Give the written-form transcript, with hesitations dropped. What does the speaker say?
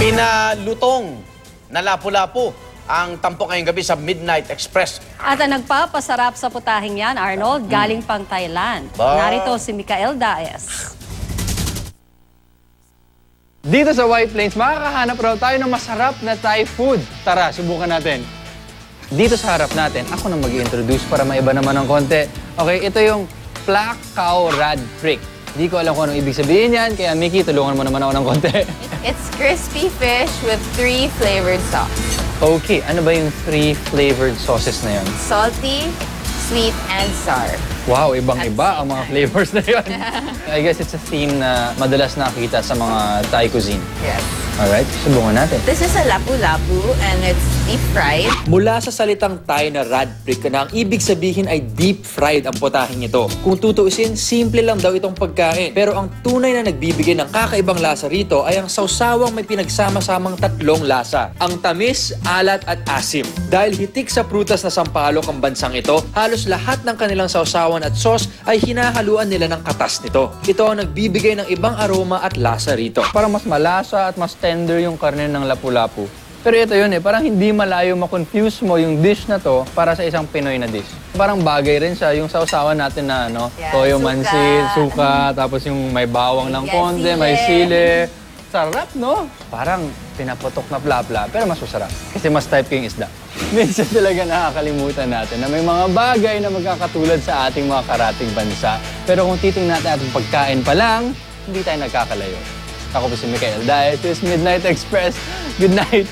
Pinalutong na lapu-lapu ang tampok ngayong gabi sa Midnight Express. At ang nagpapasarap sa putahing yan, Arnold, galing pang Thailand. Narito si Mikael Daes. Dito sa White Plains, makakahanap raw tayo ng masarap na Thai food. Tara, subukan natin. Dito sa harap natin, ako na mag-i-introduce para maiba naman ng konti. Okay, ito yung Plak Khao Rad Frick. Di ko alam kung anong ibig sabihin yan, kaya Mickey, tulungan mo naman ako ng konti. It's crispy fish with 3 flavored sauce. Okay, ano ba yung 3 flavored sauces na yan? Salty, sweet, and sour. Wow, ibang-iba ang mga flavors na yun. I guess it's a theme na madalas nakita sa mga Thai cuisine. Yes. Alright, subukan natin. This is a lapu-lapu and it's deep fried. Mula sa salitang Thai na rad frick na ang ibig sabihin ay deep fried ang putahing ito. Kung tutuusin, simple lang daw itong pagkain. Pero ang tunay na nagbibigay ng kakaibang lasa rito ay ang sausawang may pinagsama-samang 3 lasa. Ang tamis, alat at asim. Dahil hitik sa prutas na sampalok ang bansang ito, halos lahat ng kanilang sausawan at sauce ay hinahaluan nila ng katas nito. Ito ang nagbibigay ng ibang aroma at lasa rito. Parang mas malasa at mas tender yung karne ng lapu-lapu. Pero ito yun parang hindi malayo ma-confuse mo yung dish na to para sa isang Pinoy na dish. Parang bagay rin siya yung sausawan natin na toyo mansid, suka, tapos yung may bawang ng konti, may sili. Sarap, no? Parang pinaputok na plapla, pero mas masarap. Kasi mas type ko yung isda. Minsan talaga nakakalimutan natin na may mga bagay na magkakatulad sa ating mga karating bansa. Pero kung titingnan natin ating pagkain pa lang, hindi tayo nagkakalayo. Ako po si Mikael Daes, this is Midnight Express. Good night!